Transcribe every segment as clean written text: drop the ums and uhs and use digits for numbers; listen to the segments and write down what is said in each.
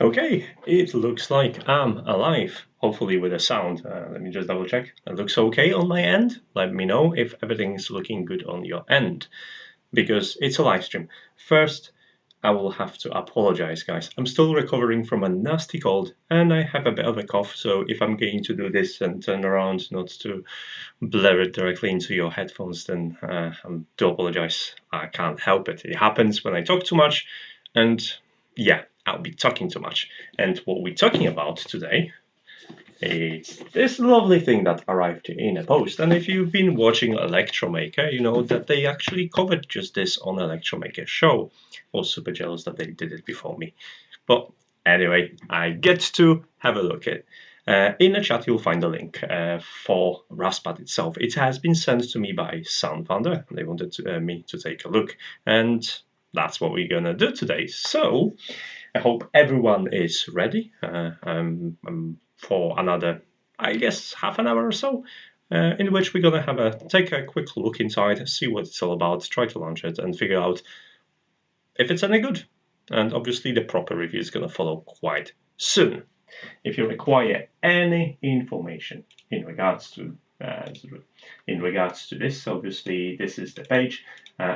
Okay, it looks like I'm alive, hopefully with a sound. Let me just double check. It looks okay on my end. Let me know if everything is looking good on your end, because it's a live stream. First, I will have to apologize, guys. I'm still recovering from a nasty cold, and I have a bit of a cough, so if I'm going to do this and turn around not to blare it directly into your headphones, then I do apologize. I can't help it. It happens when I talk too much, and yeah, I'll be talking too much. And what we're talking about today is this lovely thing that arrived in a post. And if you've been watching Electromaker, you know that they actually covered just this on Electromaker show. I was super jealous that they did it before me. But anyway, I get to have a look at it. In the chat, you'll find a link for RasPad itself. It has been sent to me by SunFounder. They wanted me to take a look, and that's what we're gonna do today. So I hope everyone is ready for another, I guess, half an hour or so, in which we're gonna take a quick look inside, see what it's all about, try to launch it, and figure out if it's any good. And obviously, the proper review is gonna follow quite soon. If you require any information in regards to this, obviously this is the page.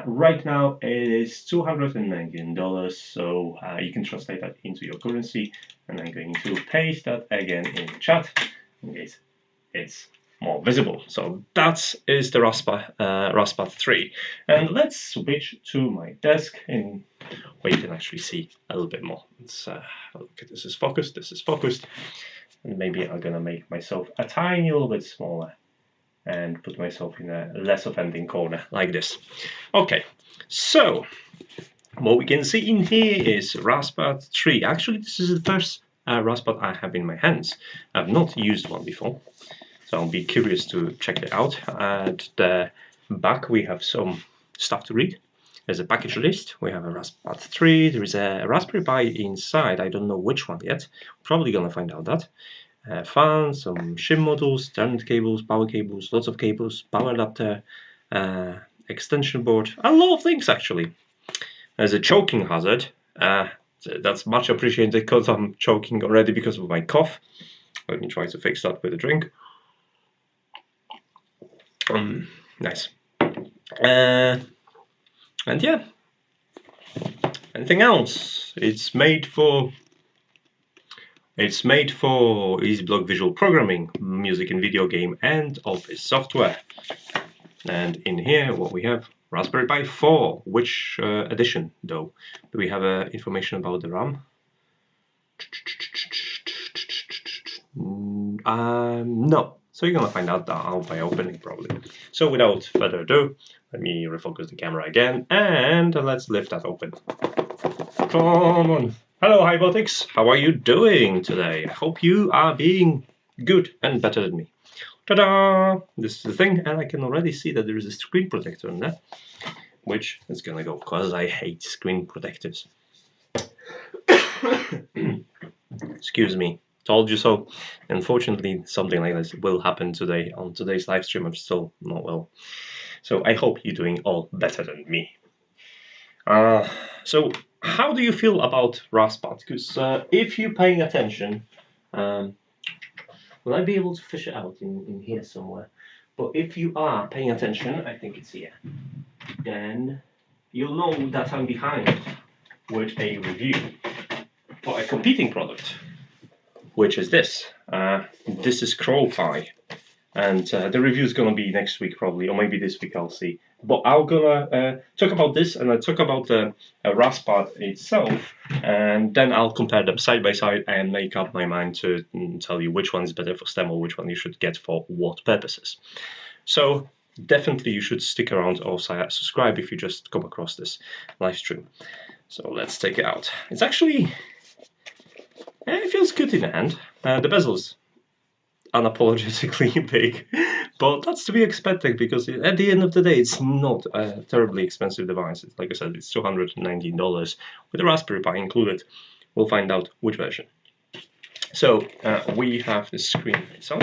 Right now it is $219, so you can translate that into your currency, and I'm going to paste that again in the chat in case it's more visible. So that is the RasPad 3, and let's switch to my desk in where you can actually see a little bit more. Let's look at this is focused, and maybe I'm gonna make myself a tiny little bit smaller and put myself in a less offending corner like this. Okay, so what we can see in here is RasPad 3. Actually, this is the first RasPad I have in my hands. I've not used one before, so I'll be curious to check it out. At the back, we have some stuff to read. There's a package list. We have a RasPad 3. There is a Raspberry Pi inside. I don't know which one yet. Probably gonna find out that. Fans, some shim modules, Ethernet cables, power cables, lots of cables, power adapter, extension board, a lot of things actually. There's a choking hazard. That's much appreciated because I'm choking already because of my cough. Let me try to fix that with a drink. Nice. And yeah, anything else? It's made for easy block visual programming, music and video game, and office software. And in here, what we have, Raspberry Pi 4. Which edition, though? Do we have information about the RAM? No. So you're gonna find out that out by opening probably. So without further ado, let me refocus the camera again, and let's lift that open. Come on. Hello, Hybotics. How are you doing today? I hope you are being good and better than me. Ta-da! This is the thing, and I can already see that there is a screen protector in there, which is gonna go because I hate screen protectors. Excuse me. Told you so. Unfortunately, something like this will happen today on today's live stream. I'm still not well, so I hope you're doing all better than me. So how do you feel about RasPad? Because if you're paying attention, will I be able to fish it out in here somewhere? But if you are paying attention, I think it's here, then you'll know that I'm behind with a review for a competing product, which is this. This is CrowPi, and the review is gonna be next week probably, or maybe this week, I'll see. But I'm gonna talk about this, and I'll talk about the RasPad itself, and then I'll compare them side by side and make up my mind to tell you which one is better for STEM or which one you should get for what purposes. So definitely you should stick around or subscribe if you just come across this live stream. So let's take it out. It's actually, it feels good in the hand. The bezel's unapologetically big, but that's to be expected because at the end of the day, it's not a terribly expensive device. Like I said, it's $219 with the Raspberry Pi included. We'll find out which version. So we have the screen itself.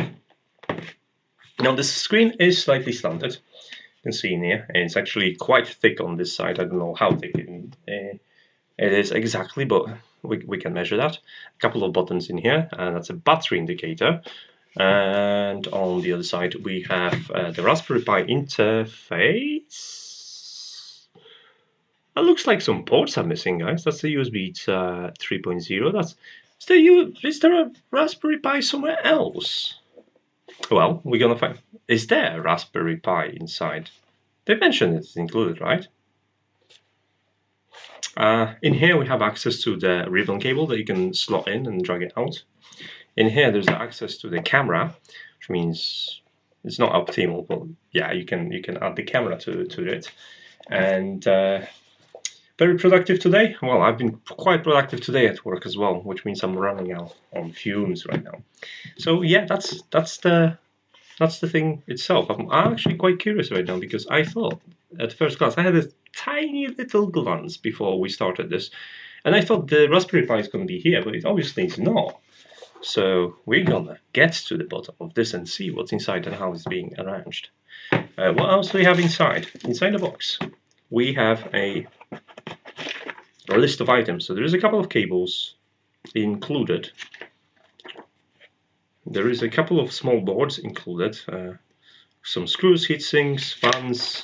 Now the screen is slightly slanted. You can see in here, and it's actually quite thick on this side. I don't know how thick it is exactly, but we can measure that. A couple of buttons in here, and that's a battery indicator. And on the other side, we have the Raspberry Pi interface. That looks like some ports are missing, guys. That's the USB 3.0. Is there a Raspberry Pi somewhere else? Well, we're gonna find. Is there a Raspberry Pi inside? They mentioned it's included, right? In here we have access to the ribbon cable that you can slot in and drag it out. In here there's access to the camera, which means it's not optimal, but yeah, you can add the camera to it. And very productive today. Well, I've been quite productive today at work as well, which means I'm running out on fumes right now. So yeah, that's the thing itself. I'm actually quite curious right now, because I thought at first glance, I had a tiny little glance before we started this, and I thought the Raspberry Pi is going to be here, but it obviously is not. So we're gonna get to the bottom of this and see what's inside and how it's being arranged. What else do we have inside? Inside the box, we have a list of items. So there is a couple of cables included. There is a couple of small boards included, some screws, heat sinks, fans,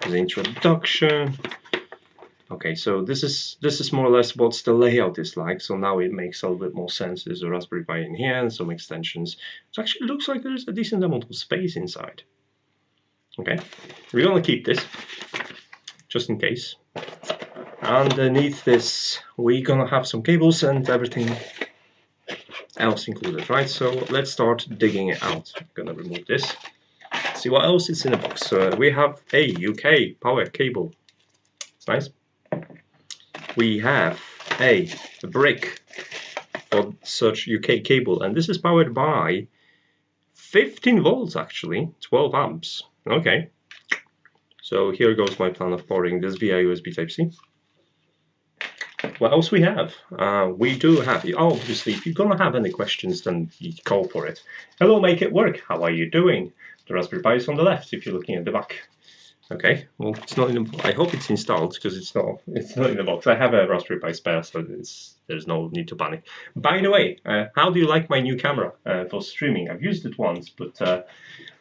the introduction. Okay, so this is more or less what the layout is like. So now it makes a little bit more sense. There's a Raspberry Pi in here and some extensions. It actually looks like there's a decent amount of space inside. Okay, we're gonna keep this just in case. Underneath this, we're gonna have some cables and everything else included, right? So let's start digging it out. I'm gonna remove this. See what else is in the box. So we have a UK power cable. It's nice. We have a brick for such UK cable, and this is powered by 15 volts actually, 12 amps. Okay. So here goes my plan of powering this via USB Type-C. What else we have? We do have, obviously, if you're gonna have any questions, then you go for it. Hello, make it work. How are you doing? The Raspberry Pi is on the left if you're looking at the back. Okay, well, it's not in the, I hope it's installed, because it's not in the box. I have a Raspberry Pi spare, so there's no need to panic. By the way, how do you like my new camera for streaming? I've used it once, but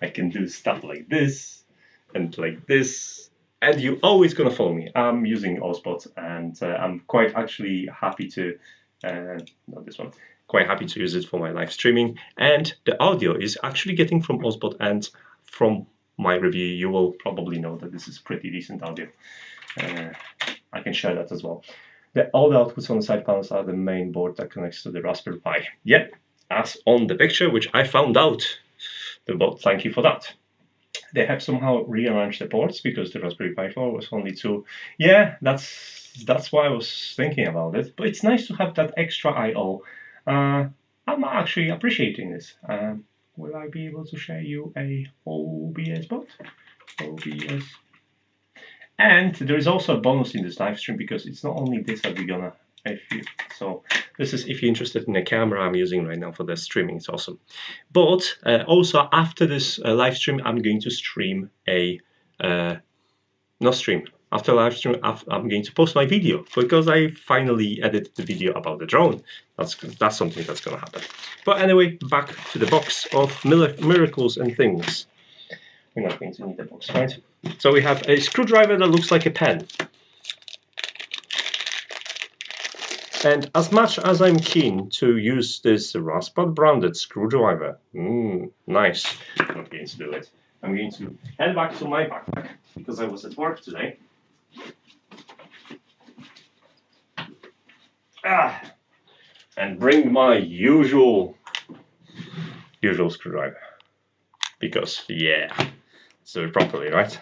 I can do stuff like this and like this. And you're always going to follow me. I'm using OSBot, and I'm quite actually happy to, not this one, quite happy to use it for my live streaming. And the audio is actually getting from OSBot, and from my review, you will probably know that this is pretty decent audio. I can share that as well. All the outputs on the side panels are the main board that connects to the Raspberry Pi. Yep, as on the picture, which I found out. Thank you for that. They have somehow rearranged the ports because the Raspberry Pi 4 was only 2. Yeah, that's why I was thinking about it. But it's nice to have that extra I/O. I'm actually appreciating this. Will I be able to share you a OBS bot? OBS. And there is also a bonus in this live stream, because it's not only this that we're gonna. So this is if you're interested in a camera I'm using right now for the streaming. It's awesome. But also after this live stream, I'm going to stream after live stream, I'm going to post my video, because I finally edited the video about the drone. That's something that's gonna happen. But anyway, back to the box of miracles and things. We're not going to need the box, right? So we have a screwdriver that looks like a pen. And as much as I'm keen to use this RasPad branded screwdriver, nice, I'm not going to do it. I'm going to head back to my backpack, because I was at work today. And bring my usual screwdriver. Because, yeah, let's do it properly, right?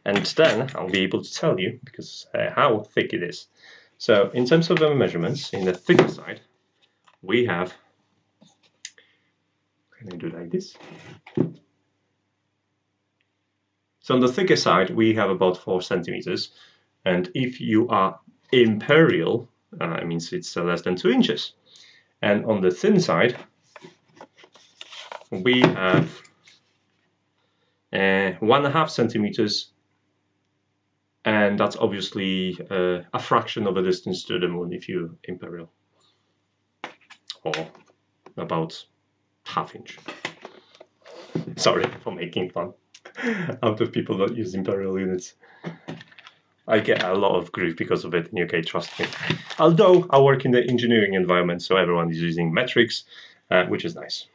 And then I'll be able to tell you, because how thick it is. So in terms of the measurements, in the thicker side, we have, can I do like this? So on the thicker side, we have about 4 centimeters. And if you are imperial, it means it's less than 2 inches. And on the thin side, we have 1.5 centimeters And that's obviously a fraction of a distance to the moon if you imperial, or about ½ inch. Sorry for making fun out of people that use imperial units. I get a lot of grief because of it in UK, trust me. Although I work in the engineering environment, so everyone is using metrics, which is nice.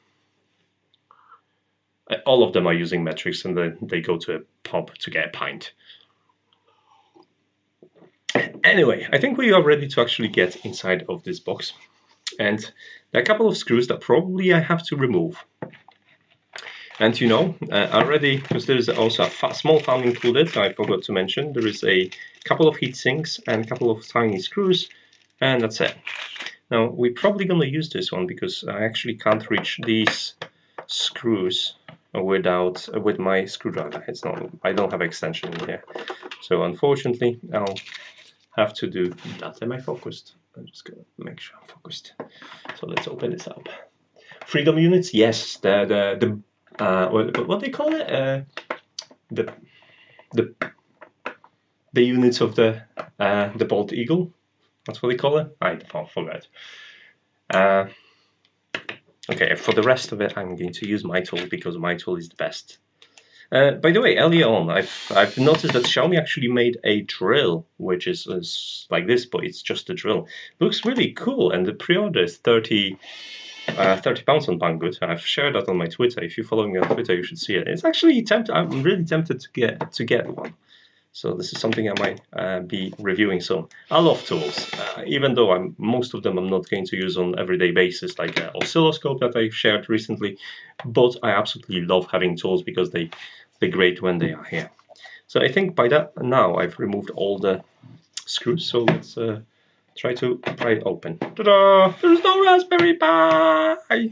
All of them are using metrics, and then they go to a pub to get a pint. Anyway, I think we are ready to actually get inside of this box. And there are a couple of screws that probably I have to remove. And you know, already, because there is also a small fan included, I forgot to mention, there is a couple of heat sinks and a couple of tiny screws, and that's it. Now, we're probably going to use this one because I actually can't reach these screws with my screwdriver. It's not, I don't have extension in here. So unfortunately, I'll have to do that. Am I focused? I'm just going to make sure I'm focused. So let's open this up. Freedom units, yes, what they call it? The units of the bald eagle. That's what they call it. I forgot. Okay, for the rest of it, I'm going to use my tool because my tool is the best. By the way, earlier on, I've noticed that Xiaomi actually made a drill, which is like this, but it's just a drill. Looks really cool, and the pre-order is £30 on Banggood. I've shared that on my Twitter. If you follow me on Twitter, you should see it. It's actually I'm really tempted to get one. So this is something I might be reviewing soon. I love tools, even though most of them I'm not going to use on everyday basis, like an oscilloscope that I shared recently. But I absolutely love having tools because they're great when they are here. So I think by that now I've removed all the screws. So let's try to pry it open. Ta-da! There's no Raspberry Pi!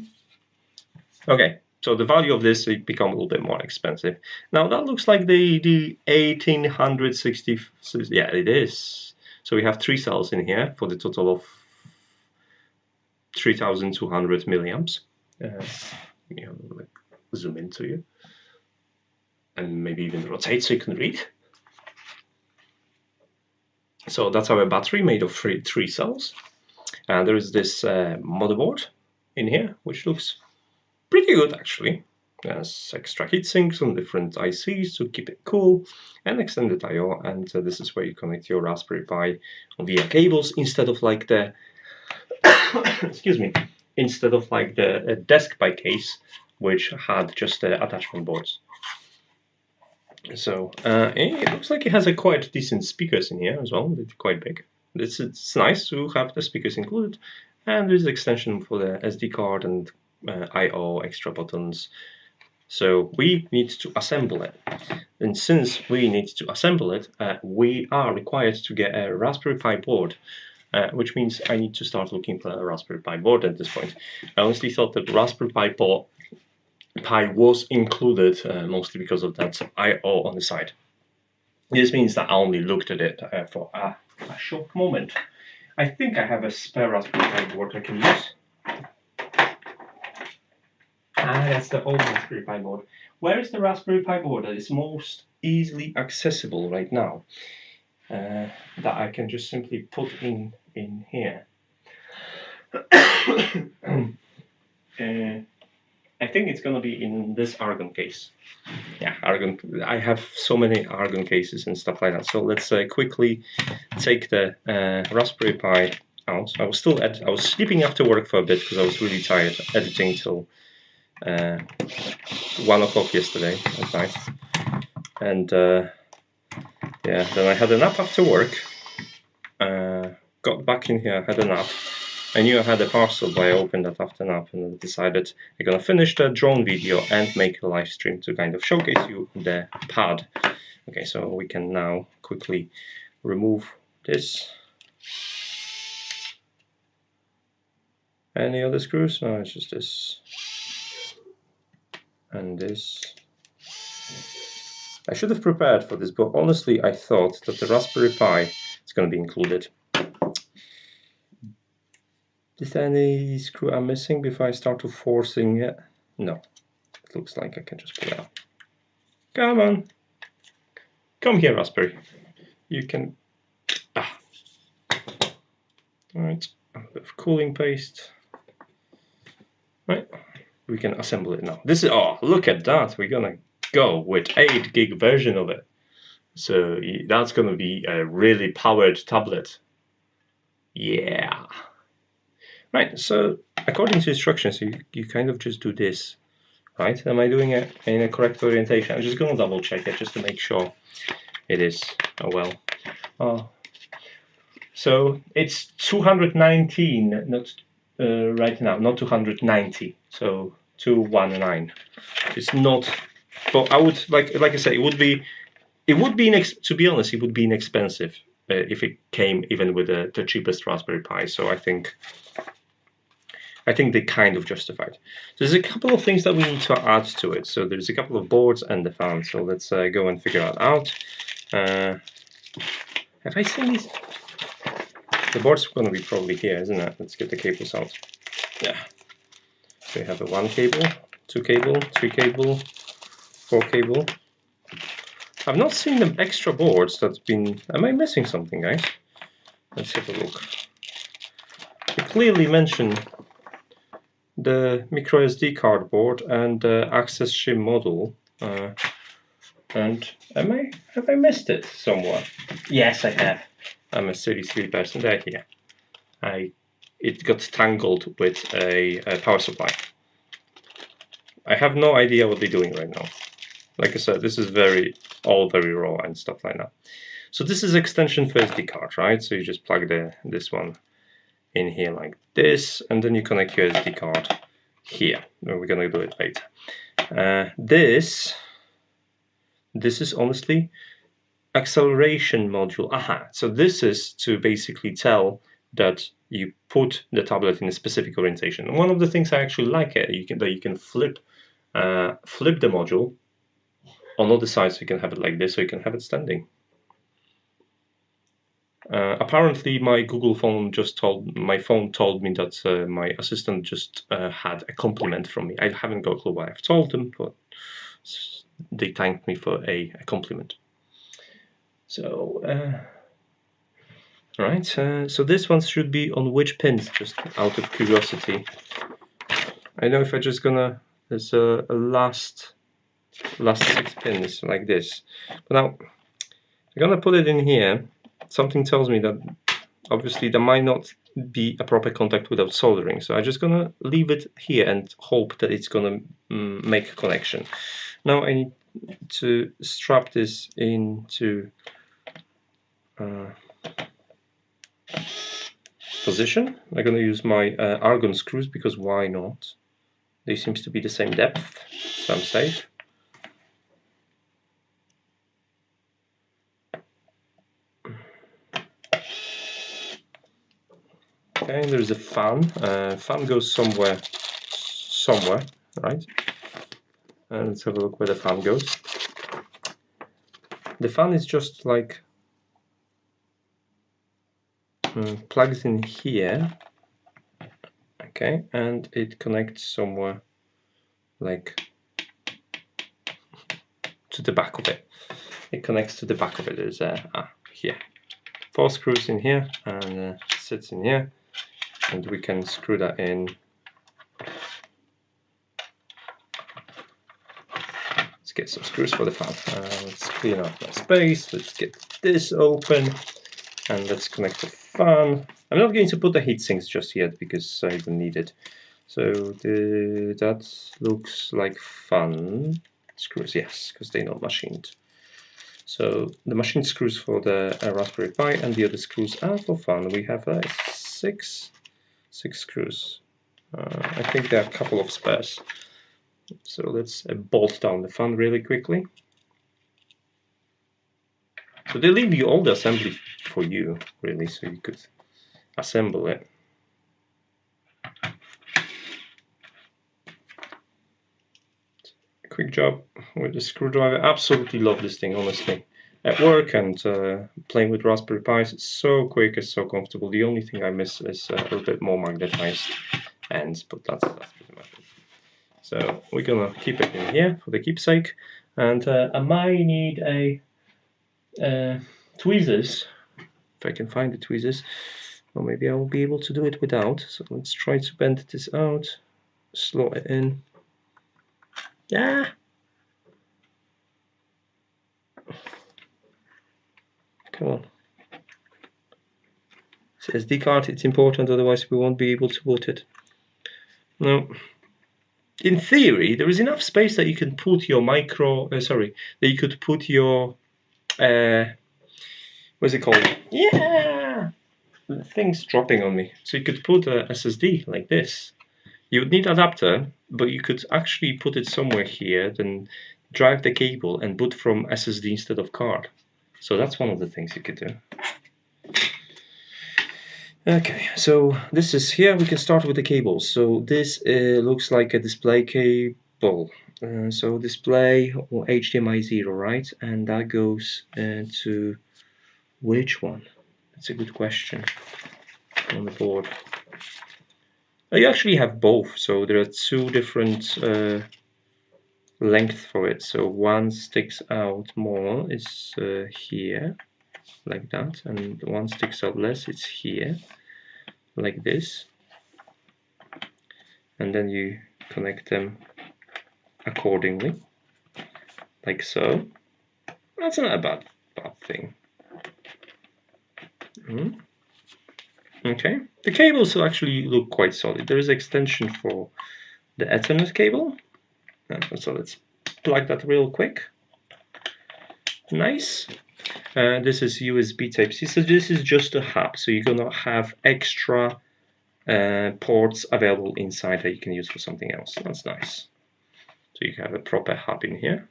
Okay. So the value of this will become a little bit more expensive. Now that looks like the 1860. Yeah, it is. So we have 3 cells in here for the total of 3,200 milliamps. Like zoom into you, and maybe even rotate so you can read. So that's our battery made of 3 cells, and there is this motherboard in here, which looks pretty good actually. There's extra heat sinks on different ICs to keep it cool, and extended I/O, and this is where you connect your Raspberry Pi via cables instead of like the excuse me, instead of like the desk Pi case, which had just the attachment boards. So it looks like it has a quite decent speakers in here as well. They're quite big. It's nice to have the speakers included, and there's an extension for the SD card and I/O extra buttons. So we need to assemble it, and since we need to assemble it, we are required to get a Raspberry Pi board, which means I need to start looking for a Raspberry Pi board at this point. I honestly thought that Raspberry Pi was included, mostly because of that I/O on the side. This means that I only looked at it for a short moment. I think I have a spare Raspberry Pi board I can use. That's the old Raspberry Pi board. Where is the Raspberry Pi board that is most easily accessible right now? That I can just simply put in here. I think it's gonna be in this argon case. Yeah, argon. I have so many argon cases and stuff like that. So let's quickly take the Raspberry Pi out. I was sleeping after work for a bit because I was really tired editing till 1 o'clock yesterday at night, and yeah, then I had a nap after work. Got back in here, had a nap. I knew I had a parcel, but I opened that after nap, and I decided I'm gonna finish the drone video and make a live stream to kind of showcase you the pad. Okay, so we can now quickly remove this. Any other screws? No, it's just this. And this. I should have prepared for this, but honestly I thought that the Raspberry Pi is going to be included. Is there any screw I'm missing before I start to forcing it? No. It looks like I can just pull it out. Come on. Come here, Raspberry. you can, all right, a bit of cooling paste, right, we can assemble it now. This is, oh, look at that, we're gonna go with 8 gig version of it. So that's gonna be a really powered tablet. Yeah. Right, so according to instructions, you kind of just do this, right? Am I doing it in a correct orientation? I'm just gonna double check it just to make sure it is. Oh well. Oh. So it's 219, not right now, not 290. So 219. It's not. But I would like I say, it would be to be honest, it would be inexpensive if it came even with the cheapest Raspberry Pi. So I think they kind of justified. There's a couple of things that we need to add to it. So there's a couple of boards and the fan. So let's go and figure that out. Have I seen these? The board's going to be probably here, isn't it? Let's get the cables out. Yeah. So we have a 1 cable, 2 cable, 3 cable, 4 cable. I've not seen the extra boards that's been... Am I missing something, guys? Let's have a look. They clearly mention the micro SD card board and the access shim module. And have I missed it somewhere? Yes, I have. I'm a silly person. There, here. It got tangled with a power supply. I have no idea what they're doing right now. Like I said, this is all very raw and stuff like that. So this is extension for SD card, right? So you just plug this one in here like this, and then you connect your SD card here. We're gonna do it later. This is honestly acceleration module. Aha! So this is to basically tell that you put the tablet in a specific orientation. And one of the things I actually like that you can flip the module on other sides. So you can have it like this, or you can have it standing. Apparently, my phone told me that my assistant just had a compliment from me. I haven't got a clue why I've told them, but they thanked me for a compliment. So, right. So this one should be on which pins? Just out of curiosity. I know if I just gonna there's a last 6 pins like this. But now I'm gonna put it in here. Something tells me that obviously there might not be a proper contact without soldering, so I'm just gonna leave it here and hope that it's gonna make a connection. Now I need to strap this into position. I'm gonna use my argon screws because why not? They seem to be the same depth, so I'm safe. Okay, there's a fan. Fan goes somewhere, right? And let's have a look where the fan goes. The fan is just like plugs in here. Okay, and it connects somewhere like to the back of it. It connects to the back of it. There's here 4 screws in here and sits in here. And we can screw that in. Let's get some screws for the fan. Let's clean up that space. Let's get this open and let's connect the fan. I'm not going to put the heat sinks just yet because I don't need it. So that looks like fan screws, yes, because they're not machined. So the machined screws for the Raspberry Pi and the other screws are for fan. We have 6 screws. I think there are a couple of spares. So let's bolt down the fan really quickly. So they leave you all the assembly for you, really, so you could assemble it. Quick job with the screwdriver. Absolutely love this thing, honestly. At work and playing with Raspberry Pis, it's so quick, it's so comfortable. The only thing I miss is a little bit more magnetized ends, but that's pretty much it. So we're gonna keep it in here for the keepsake, and I might need a tweezers, if I can find the tweezers, or maybe I will be able to do it without. So let's try to bend this out, slot it in. Yeah. Come on. It's SD card, it's important, otherwise we won't be able to boot it. No. In theory, there is enough space that you can put your that you could put your, what's it called? Yeah! The thing's dropping on me. So you could put a SSD like this. You would need an adapter, but you could actually put it somewhere here, then drive the cable and boot from SSD instead of card. So that's one of the things you could do. Okay, so this is here. We can start with the cables. So this looks like a display cable. So display or HDMI 0, right? And that goes to which one? That's a good question on the board. You actually have both. So there are two different lengths for it. So one sticks out more, it's here, like that, and one sticks out less, it's here, like this, and then you connect them accordingly, like so. That's not a bad thing. Okay, the cables actually look quite solid. There is extension for the Ethernet cable, so let's plug that real quick. Nice. This is USB Type-C, so this is just a hub, so you're gonna have extra ports available inside that you can use for something else. That's nice. So you have a proper hub in here.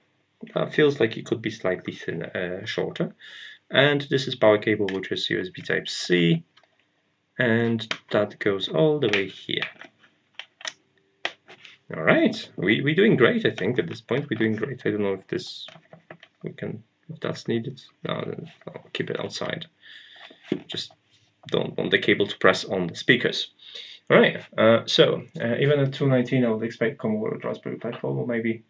That feels like it could be slightly thinner, shorter. And this is power cable, which is USB Type-C, and that goes all the way here. All right, we're doing great. I think at this point we're doing great. I don't know if if that's needed. No, I'll keep it outside. Just don't want the cable to press on the speakers. All right, so even at 219, I would expect come over with Raspberry platform, or maybe.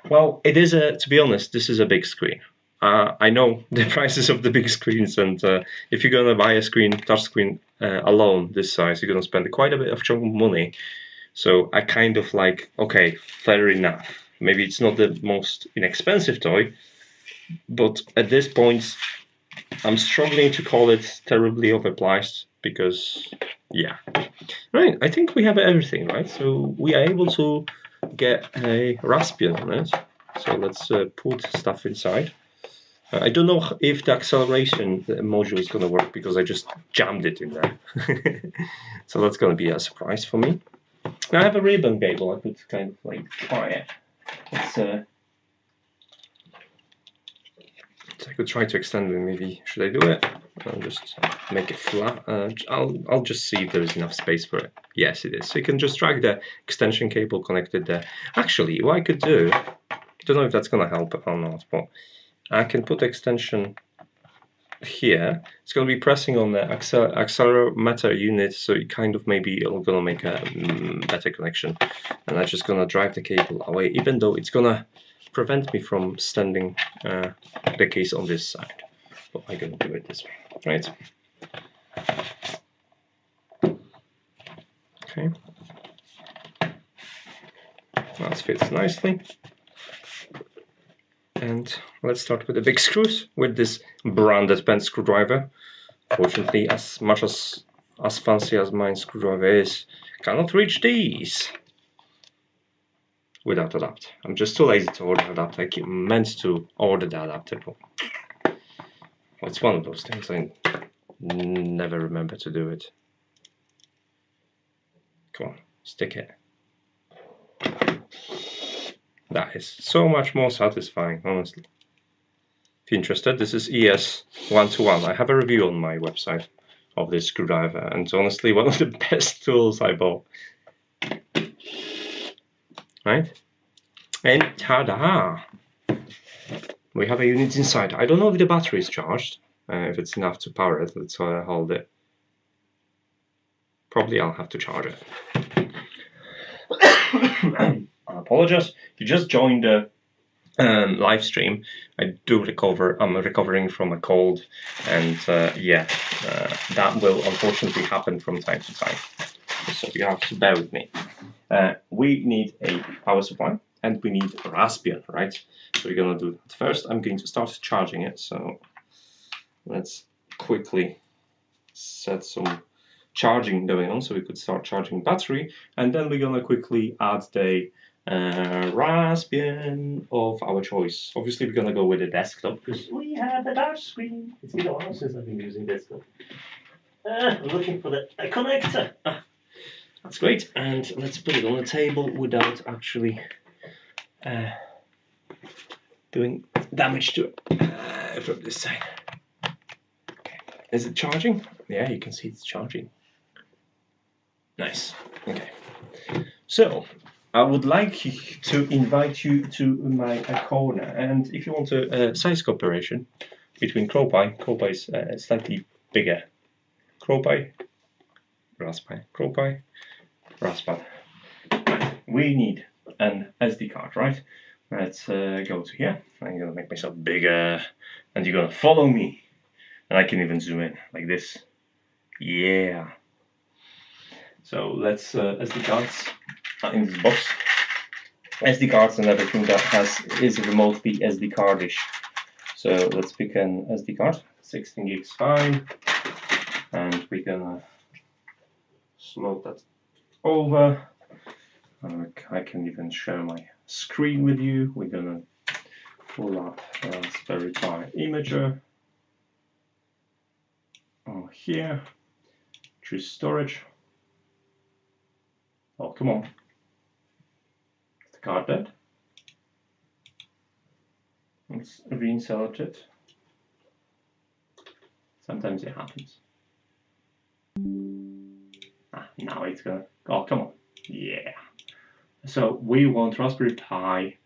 Well, it is to be honest, this is a big screen. I know the prices of the big screens, and if you're gonna buy a touch screen alone this size, you're gonna spend quite a bit of chunk of money. So I kind of like, okay, fair enough. Maybe it's not the most inexpensive toy, but at this point, I'm struggling to call it terribly overpriced because, yeah. Right, I think we have everything, right? So we are able to get a RasPad on it. So let's put stuff inside. I don't know if the acceleration module is going to work because I just jammed it in there. So that's going to be a surprise for me. Now I have a ribbon cable. I could kind of like try it. So I could try to extend it. Maybe should I do it? I'll just make it flat. I'll just see if there is enough space for it. Yes, it is. So you can just drag the extension cable connected there. Actually, what I could do, I don't know if that's going to help or not, but I can put the extension here. It's going to be pressing on the accelerometer unit, so it kind of maybe going to make a better connection. And I'm just going to drag the cable away, even though it's going to prevent me from standing the case on this side. But I'm going to do it this way, right? Okay. That fits nicely. And let's start with the big screws with this branded pen screwdriver. Fortunately, as much as fancy as my screwdriver is, cannot reach these without adapter. I'm just too lazy to order adapter. I meant to order the adapter, but it's one of those things I never remember to do it. Come on, stick it. That is so much more satisfying, honestly. If you're interested, this is ES 121. I have a review on my website of this screwdriver, and it's honestly one of the best tools I bought. Right? And ta-da! We have a unit inside. I don't know if the battery is charged, if it's enough to power it. Let's hold it. Probably I'll have to charge it. I apologize. If you just joined the live stream. I do recover. I'm recovering from a cold, and that will unfortunately happen from time to time. So you have to bear with me. We need a power supply, and we need a RasPad, right? So we're gonna do that. First, I'm going to start charging it. So let's quickly set some charging going on, so we could start charging battery, and then we're gonna quickly add the RasPad of our choice. Obviously, we're gonna go with a desktop because we have a large screen. It's been a while since I've been using desktop. I'm looking for the connector. That's great, and let's put it on the table without actually doing damage to it from this side. Okay. Is it charging? Yeah, you can see it's charging. Nice. Okay. So I would like to invite you to my corner, and if you want a size comparison between CrowPy is slightly bigger. CrowPy, RasPad, CrowPy, RasPad. We need an SD card, right? Let's go to here. I'm gonna make myself bigger, and you're gonna follow me, and I can even zoom in like this. Yeah. So let's SD cards are in this box. SD cards and everything that is remotely SD cardish. So let's pick an SD card. 16 gigs fine, and we're gonna slot that over. I can even share my screen with you. We're gonna pull up Raspberry Pi imager. Here, choose storage. Oh, come on. Is the card dead? Let's reinsert it. Sometimes it happens. Now it's gonna. Oh, come on. Yeah. So we want Raspberry Pi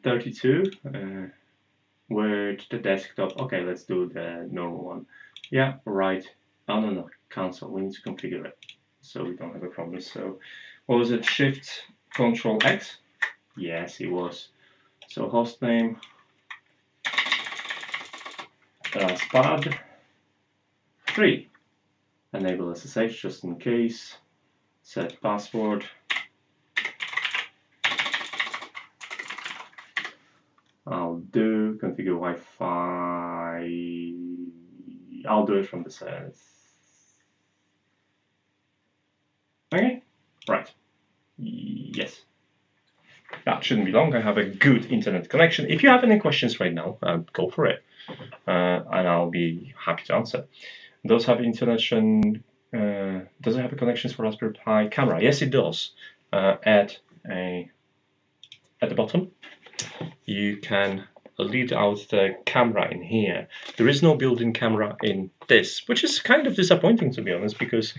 32 with the desktop. Okay, let's do the normal one. Yeah, right. Oh, no, cancel. We need to configure it so we don't have a problem. So what was it? Shift Control X? Yes, it was. So hostname RasPad 3. Enable SSH just in case. Set password. I'll do configure Wi-Fi. I'll do it from the settings. Okay, right. Yes. That shouldn't be long. I have a good internet connection. If you have any questions right now, go for it, and I'll be happy to answer. Does have internet? Does it have a connections for Raspberry Pi camera? Yes, it does. At the bottom, you can lead out the camera in here. There is no built-in camera in this, which is kind of disappointing, to be honest, because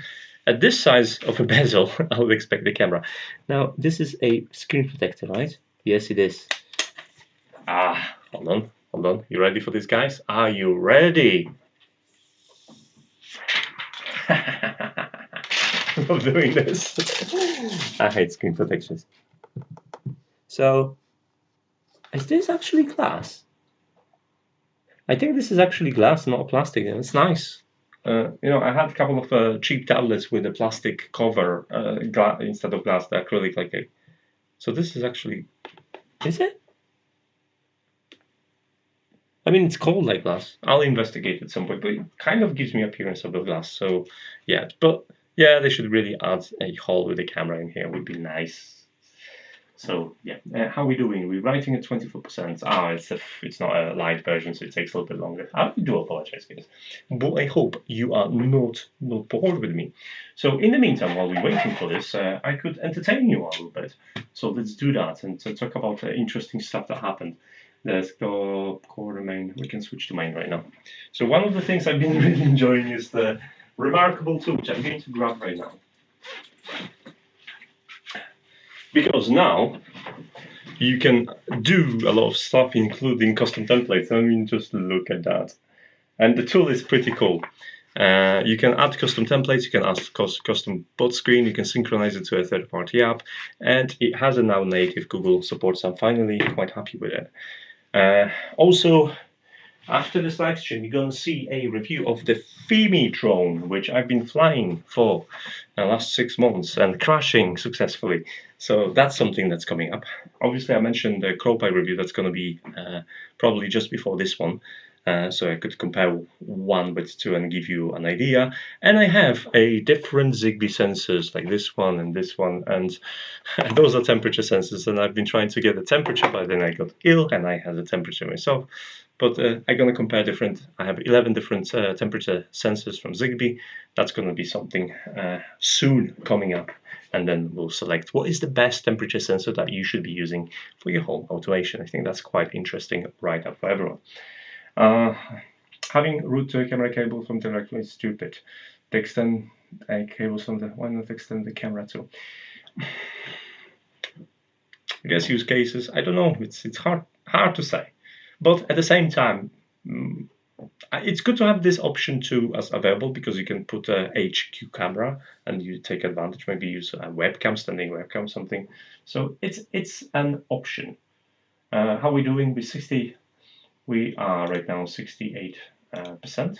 at this size of a bezel, I would expect the camera. Now, this is a screen protector, right? Yes, it is. Hold on. You ready for this, guys? Are you ready? I love doing this. I hate screen protections. So, is this actually glass? I think this is actually glass, not plastic, and it's nice. You know, I had a couple of cheap tablets with a plastic cover instead of glass, the acrylic like a. So this is actually, is it? I mean, it's cold like glass. I'll investigate at some point, but it kind of gives me appearance of a glass. So yeah, but yeah, they should really add a hole with a camera in here. Would be nice. So yeah, how are we doing? We're writing at 24%. It's not a light version, so it takes a little bit longer. I do apologize, guys, but I hope you are not bored with me. So in the meantime, while we're waiting for this, I could entertain you a little bit. So let's do that and talk about interesting stuff that happened. Let's go core main. We can switch to main right now. So one of the things I've been really enjoying is the remarkable tool, which I'm going to grab right now. Because now you can do a lot of stuff, including custom templates. I mean, just look at that. And the tool is pretty cool. You can add custom templates, you can add custom bot screen, you can synchronize it to a third-party app, and it has a now native Google support, so I'm finally quite happy with it. Also, after this live stream, you're going to see a review of the Fimi drone, which I've been flying for the last 6 months and crashing successfully. So that's something that's coming up. Obviously, I mentioned the CrowPy review that's going to be probably just before this one. So I could compare one with two and give you an idea. And I have a different Zigbee sensors like this one, and those are temperature sensors. And I've been trying to get the temperature, but then I got ill and I had the temperature myself. But I'm going to compare different. I have 11 different temperature sensors from Zigbee. That's going to be something soon coming up. And then we'll select what is the best temperature sensor that you should be using for your home automation. I think that's quite interesting right up for everyone. Having route to a camera cable from directly is stupid. To extend a cable from the, why not extend the camera too? I guess use cases, I don't know, it's hard to say. But at the same time, it's good to have this option too as available, because you can put a HQ camera and you take advantage, maybe use a webcam, standing webcam, something. So it's an option. How are we doing with 60? We are right now 68%. So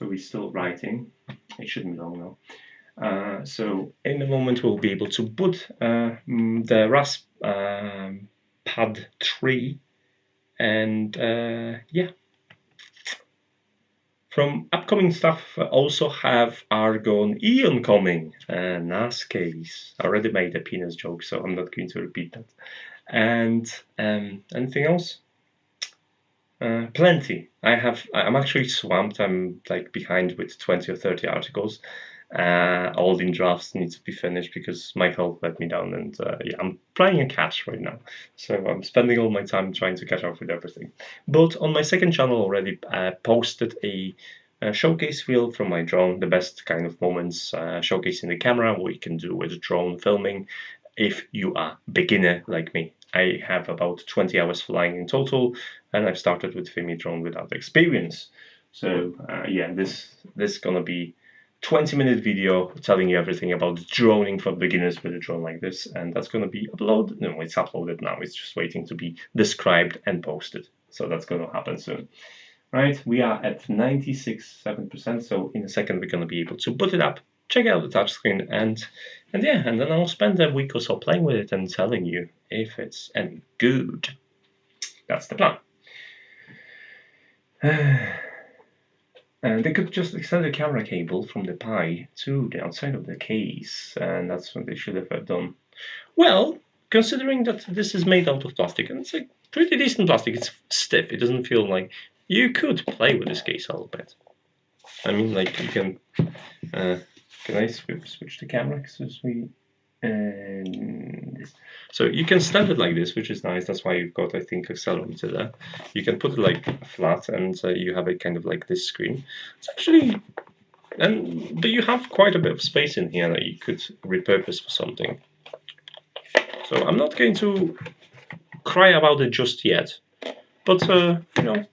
we're still writing. It shouldn't be long now. So in a moment we'll be able to boot the RasPad 3. And yeah. From upcoming stuff, also have Argon Eon coming. NAS case. I already made a penis joke, so I'm not going to repeat that. And anything else? Plenty. I'm actually swamped. I'm like behind with 20 or 30 articles. All in drafts need to be finished because my health let me down, and yeah, I'm playing a catch right now. So I'm spending all my time trying to catch up with everything. But on my second channel already posted a showcase reel from my drone, the best kind of moments showcasing the camera, what you can do with drone filming if you are beginner like me. I have about 20 hours flying in total, and I've started with Fimi drone without experience. So yeah, this is gonna be 20-minute video telling you everything about droning for beginners with a drone like this, and that's gonna be uploaded. No, it's uploaded now. It's just waiting to be described and posted. So that's gonna happen soon. Right, we are at 96.7%. So in a second we're gonna be able to boot it up, check out the touchscreen, and yeah, and then I'll spend a week or so playing with it and telling you if it's any good. That's the plan. And they could just extend the camera cable from the Pi to the outside of the case, and that's what they should have done. Well, considering that this is made out of plastic, and it's like pretty decent plastic, it's stiff, it doesn't feel like. You could play with this case a little bit. I mean, like, you can I switch the camera? Because so you can stand it like this, which is nice. That's why you've got, I think, accelerometer there. You can put it like flat, and you have it kind of like this screen. It's actually, but you have quite a bit of space in here that you could repurpose for something. So I'm not going to cry about it just yet, but you know,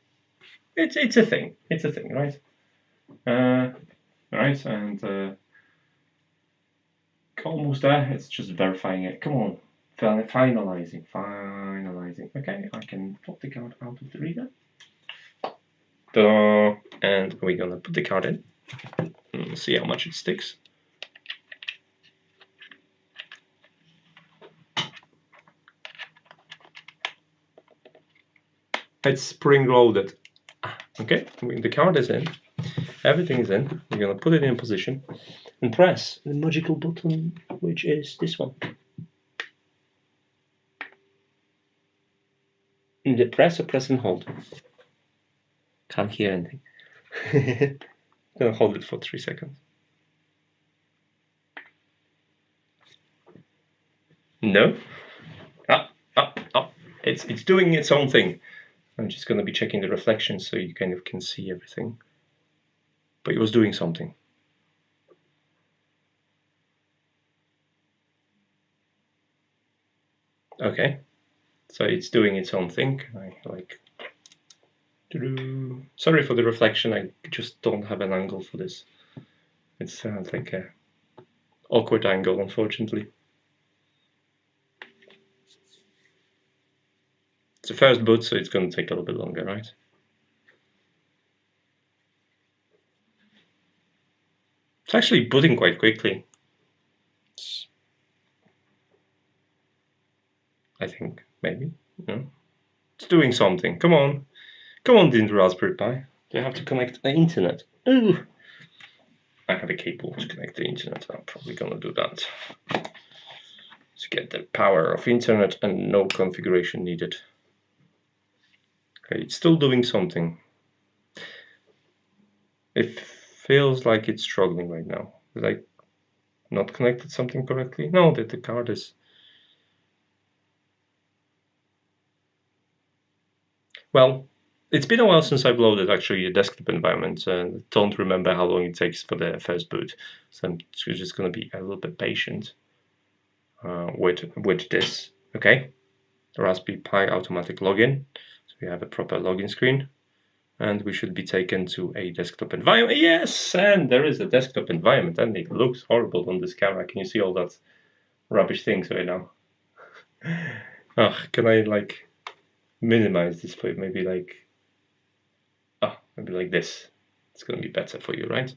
it's a thing. It's a thing, right? Right, and almost there. It's just verifying it. Come on, finalizing. Okay, I can pop the card out of the reader. Ta-da! And we're gonna put the card in and see how much it sticks. It's spring-loaded. Okay, the card is in. Everything is in. We're gonna put it in position and press the magical button, which is this one. And the press and hold. Can't hear anything. Gonna hold it for 3 seconds. No. Up. It's doing its own thing. I'm just gonna be checking the reflection so you kind of can see everything. But it was doing something. Okay. So it's doing its own thing. Sorry for the reflection, I just don't have an angle for this. It's like a awkward angle, unfortunately. It's the first boot, so it's going to take a little bit longer, right? It's actually booting quite quickly. I think, maybe. No? It's doing something. Come on. Come on, the Raspberry Pi. Do I have to connect the internet? Ooh. I have a cable to connect the internet. I'm probably gonna do that. To get the power of internet and no configuration needed. Okay, it's still doing something. It feels like it's struggling right now. Did I not connected something correctly? No, the card is... Well, it's been a while since I've loaded actually a desktop environment and don't remember how long it takes for the first boot. So I'm just going to be a little bit patient with this. Okay, the Raspberry Pi automatic login. So we have a proper login screen and we should be taken to a desktop environment. Yes, and there is a desktop environment and it looks horrible on this camera. Can you see all that rubbish things right now? Oh, can I like minimize this for you? Maybe like... maybe like this. It's going to be better for you, right? To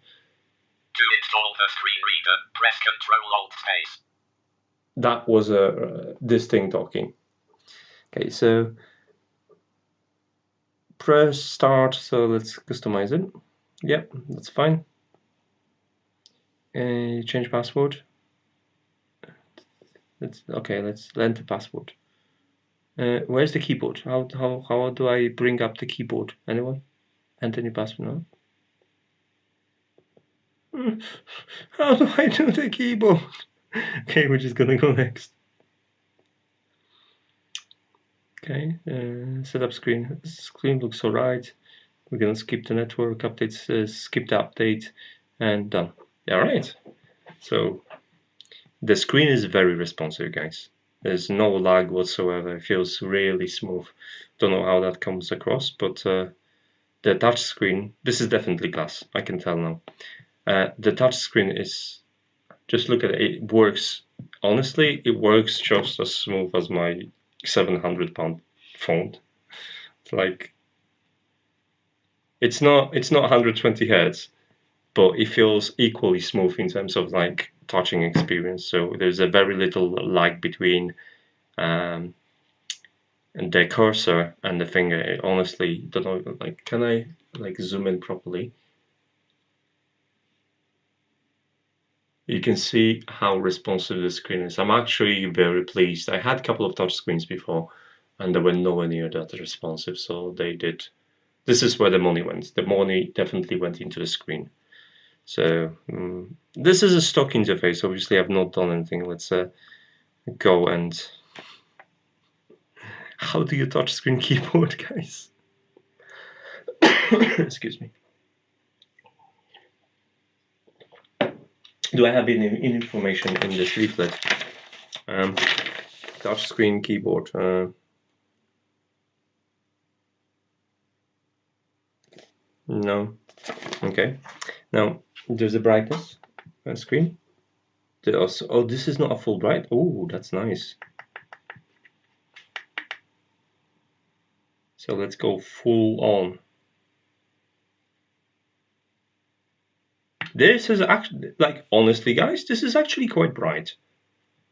install the screen reader, press Ctrl-Alt-Space. That was this thing talking. Okay, so press start. So let's customize it. Yep, that's fine. Change password. Let's enter password. Where's the keyboard? How do I bring up the keyboard? Anyone? Enter new password. No. How do I do the keyboard? Okay, we're just gonna go next. Okay, setup screen. Screen looks alright. We're gonna skip the network updates, skip the update, and done. Alright. So the screen is very responsive, guys. There's no lag whatsoever. It feels really smooth. Don't know how that comes across, but the touch screen. This is definitely glass. I can tell now. The touch screen is. Just look at it. It works. Honestly, it works just as smooth as my £700 phone. It's like it's not 120 hertz, but it feels equally smooth in terms of like touching experience. So there's a very little lag between and the cursor and the finger. I honestly don't know. Like, can I like zoom in properly? You can see how responsive the screen is. I'm actually very pleased. I had a couple of touch screens before and they were nowhere near that responsive, so they did. This is where the money went. The money definitely went into the screen. So this is a stock interface. Obviously I've not done anything. Let's go and... How do you touch screen keyboard, guys? Excuse me. Do I have any information in this leaflet? Touch screen keyboard. No. Okay. Now there's a brightness screen. Oh, this is not a full bright. Oh, that's nice. So let's go full on. This is actually, like, honestly, guys, this is actually quite bright.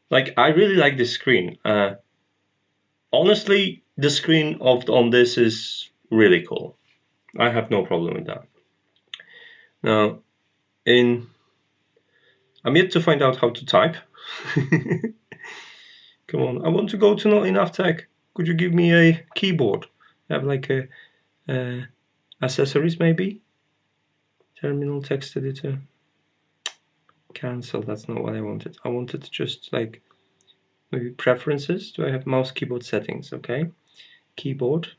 Like, I really like this screen. Honestly, the screen on this is really cool. I have no problem with that. Now, I'm yet to find out how to type. Come on, I want to go to NotEnoughTECH. Could you give me a keyboard? I have like a accessories maybe? Terminal text editor. Cancel, that's not what I wanted. I wanted just like maybe preferences. Do I have mouse keyboard settings? Okay. Keyboard,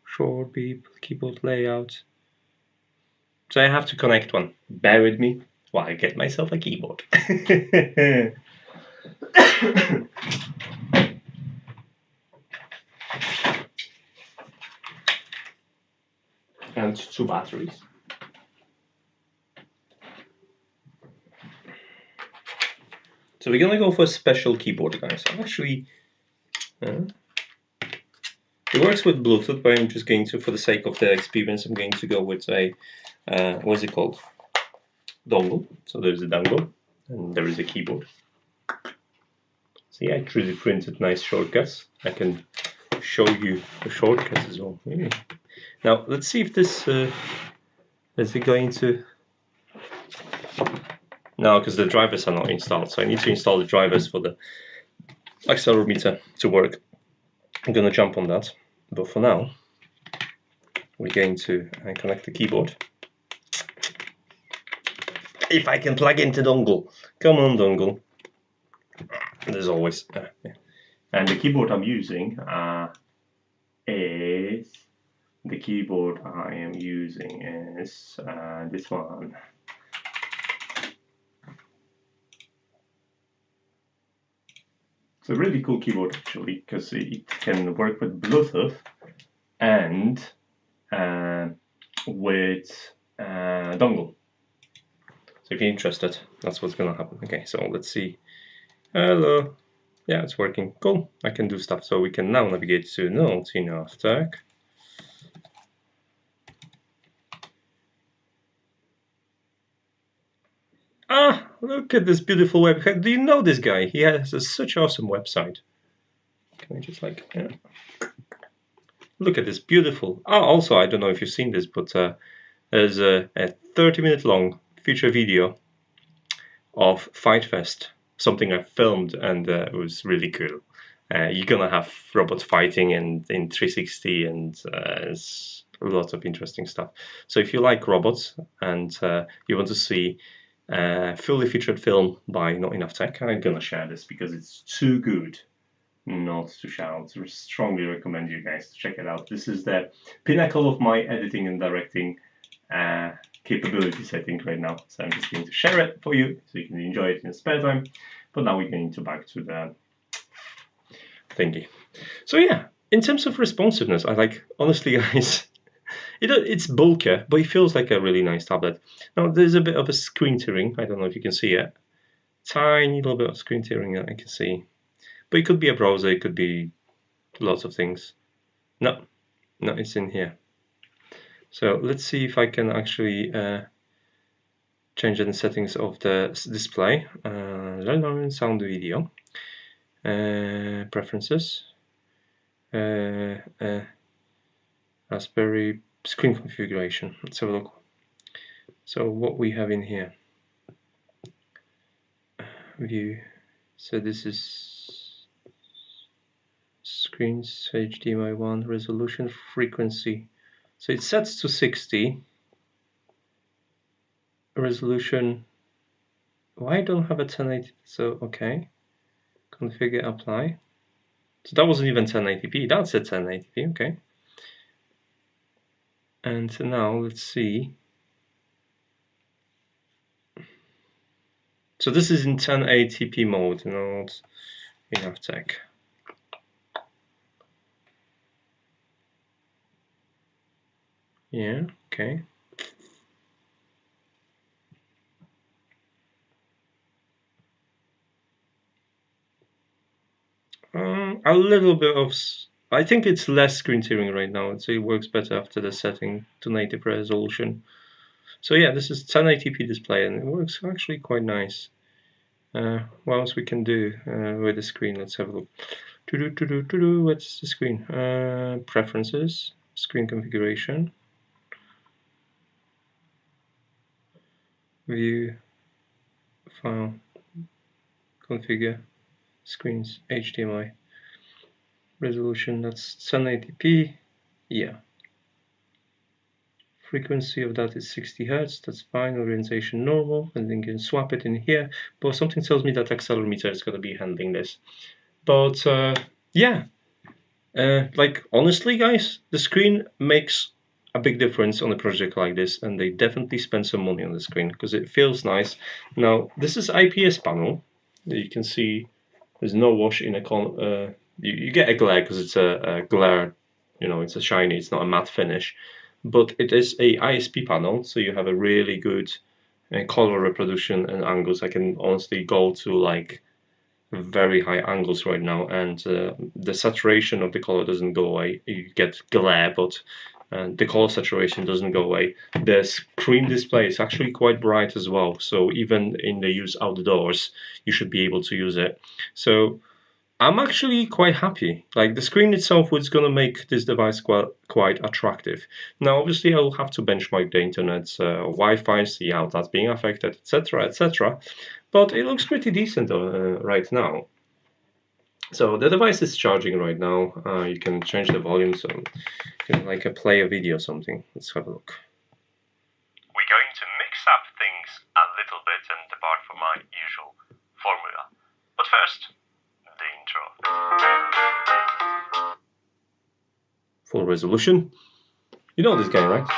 short beep, keyboard layout. So I have to connect one. Bear with me while I get myself a keyboard. and 2 batteries. So we're gonna go for a special keyboard, guys. Actually, it works with Bluetooth, but I'm just going to, for the sake of the experience, I'm going to go with a what's it called? Dongle. So there's a dongle, and there is a keyboard. See, I 3D printed nice shortcuts. I can show you the shortcuts as well. Now let's see if this is it going to. No, because the drivers are not installed, so I need to install the drivers for the accelerometer to work. I'm going to jump on that, but for now, we're going to connect the keyboard. If I can plug into dongle, come on, dongle. There's always. Yeah. And the keyboard I'm using is this one. It's a really cool keyboard actually, because it can work with Bluetooth and with dongle. So if you're interested, that's what's gonna happen. Okay, so let's see. Hello. Yeah, it's working. Cool. I can do stuff. So we can now navigate to NotEnoughTECH. Ah, look at this beautiful website. Do you know this guy? He has such an awesome website. Can I just look at this beautiful. Oh, also, I don't know if you've seen this, but there's a 30-minute long feature video of Fight Fest, something I filmed, and it was really cool. You're gonna have robots fighting in 360, and it's a lot of interesting stuff. So if you like robots and you want to see fully featured film by NotEnoughTECH, I'm gonna share this because it's too good not to shout. I strongly recommend you guys to check it out. This is the pinnacle of my editing and directing capabilities, I think, right now. So I'm just going to share it for you so you can enjoy it in your spare time. But now we're going to back to the thingy. So yeah, in terms of responsiveness, I like, honestly, guys, it's bulkier, but it feels like a really nice tablet. Now there's a bit of a screen tearing. I don't know if you can see it. Tiny little bit of screen tearing that I can see. But it could be a browser, it could be lots of things. No, it's in here. So let's see if I can actually change the settings of the display. Sound video. Preferences. Raspberry screen configuration. Let's have a look. So what we have in here. View. So this is screens, HDMI 1, resolution, frequency. So it sets to 60. Resolution. Why I don't have a 1080p? So okay. Configure, apply. So that wasn't even 1080p. That's a 1080p. Okay. And now let's see. So this is in 1080p mode, not NotEnoughTECH. Yeah, okay. A little bit of, I think it's less screen tearing right now, so it works better after the setting to native resolution. So yeah, this is 1080p display, and it works actually quite nice. What else we can do with the screen? Let's have a look. What's the screen? Preferences, screen configuration, view, file, configure, screens, HDMI, resolution. That's 1080p. Yeah. Frequency of that is 60 Hz, that's fine. Orientation normal, and then you can swap it in here. But something tells me that accelerometer is going to be handling this. But yeah, like honestly, guys, the screen makes a big difference on a project like this, and they definitely spend some money on the screen because it feels nice. Now, this is Ips Panel. You can see there's no wash in a you get a glare because it's a glare, you know, it's a shiny, it's not a matte finish. but it is a ISP panel, so you have a really good color reproduction and angles. I can honestly go to like very high angles right now, and the saturation of the color doesn't go away. You get glare, but the color saturation doesn't go away. The screen display is actually quite bright as well, so even in the use outdoors, you should be able to use it. So I'm actually quite happy. Like, the screen itself was going to make this device quite attractive. Now, obviously, I'll have to benchmark the internet, Wi-Fi, see how that's being affected, etc., etc. But it looks pretty decent right now. So the device is charging right now. You can change the volume, so you can like play a video or something. Let's have a look. We're going to mix up things a little bit and depart from my usual formula. But first, the intro. Full resolution. You know this guy, right?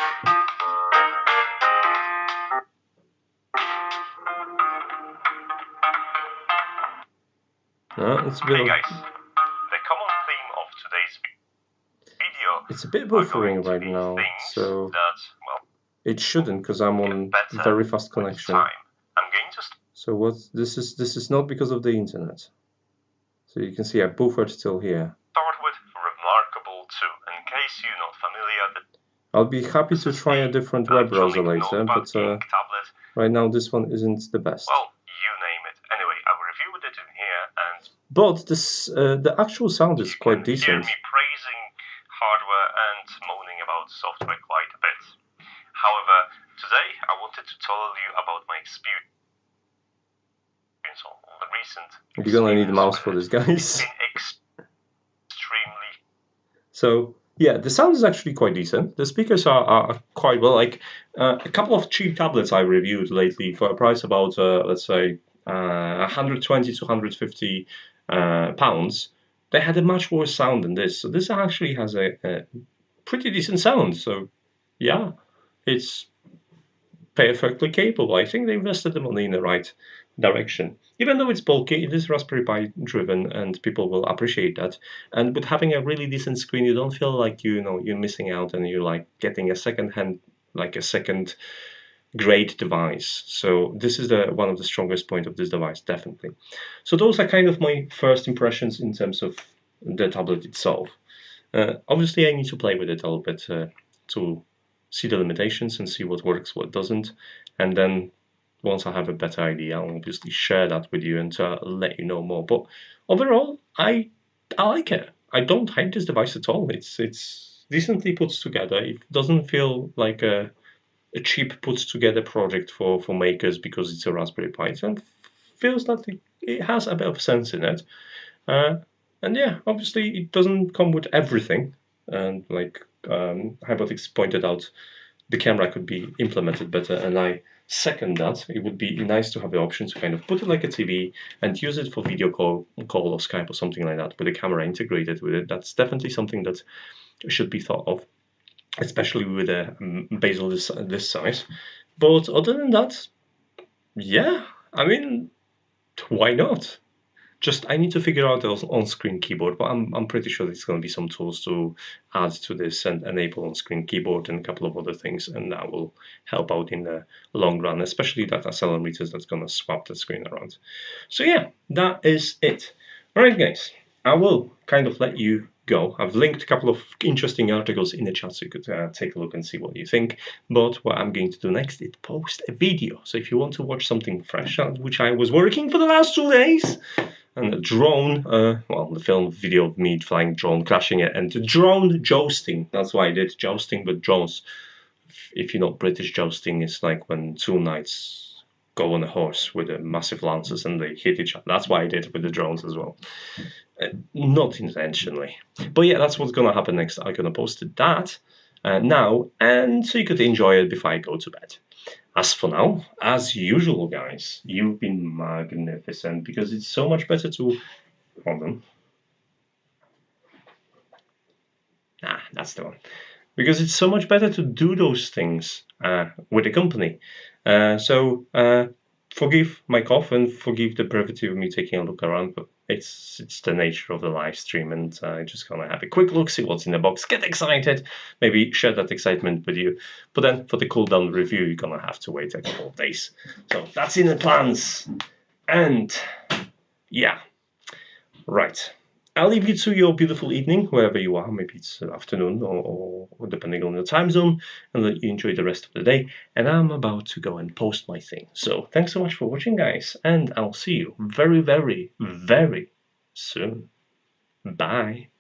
It's a bit hey guys, the common theme of today's video. It's a bit buffering right now, so that, well, it shouldn't, because I'm on very fast connection. I'm going to So what? This is not because of the internet. So you can see I buffered till here. start with Remarkable 2. In case you're not familiar, I'll be happy to try a different web browser later, but tablet, right now this one isn't the best. well, you name it. Anyway, I reviewed it in here, and But this the actual sound is quite you can hear decent. me praising hardware and moaning about software quite a bit. However, today I wanted to tell you about my experience on the recent. You're gonna need a mouse for this, guys. It's been extremely. So yeah, the sound is actually quite decent. The speakers are quite well. Like a couple of cheap tablets I reviewed lately for a price about let's say 120 to 150 pounds. They had a much worse sound than this. So this actually has a pretty decent sound. So yeah, it's perfectly capable. I think they invested the money in the right direction. Even though it's bulky, it is Raspberry Pi driven, and people will appreciate that. And with having a really decent screen, you don't feel like you're missing out, and you're like getting a second-hand, like a second grade device. So this is one of the strongest points of this device, definitely. So those are kind of my first impressions in terms of the tablet itself. Obviously, I need to play with it a little bit to see the limitations and see what works, what doesn't, and then once I have a better idea, I'll obviously share that with you and let you know more. But overall, I like it. I don't hate this device at all. It's decently put together. It doesn't feel like a cheap put together project for makers because it's a Raspberry Pi. It feels that it has a bit of sense in it. And yeah, obviously it doesn't come with everything. And like Hypothetics pointed out, the camera could be implemented better, and I second that. It would be nice to have the option to kind of put it like a TV and use it for video call or Skype or something like that with a camera integrated with it. That's definitely something that should be thought of, especially with a bezel this size. But other than that, yeah, I mean, why not? Just I need to figure out the on-screen keyboard, but I'm pretty sure there's going to be some tools to add to this and enable on-screen keyboard and a couple of other things, and that will help out in the long run, especially that accelerometer that's going to swap the screen around. So yeah, that is it. All right, guys, I will kind of let you go. I've linked a couple of interesting articles in the chat so you could take a look and see what you think. But what I'm going to do next is post a video. So if you want to watch something fresh, which I was working for the last 2 days, and a drone, well, the film video of me flying drone, crashing it, and drone jousting. That's why I did jousting with drones. If you know, British jousting is like when two knights go on a horse with a massive lances and they hit each other. That's why I did it with the drones as well. Not intentionally. But yeah, that's what's going to happen next. I'm going to post that now, and so you could enjoy it before I go to bed. As for now, as usual, guys, you've been magnificent, because it's so much better to... Hold on. That's the one. Because it's so much better to do those things with a company. So forgive my cough and forgive the brevity of me taking a look around, but it's the nature of the live stream, and just gonna have a quick look, see what's in the box, get excited, maybe share that excitement with you. But then for the cooldown review, you're gonna have to wait a couple of days. So that's in advance. And yeah, right. I'll leave you to your beautiful evening, wherever you are. Maybe it's afternoon or depending on your time zone, and let you enjoy the rest of the day. And I'm about to go and post my thing. So thanks so much for watching, guys, and I'll see you very, very, very soon. Bye.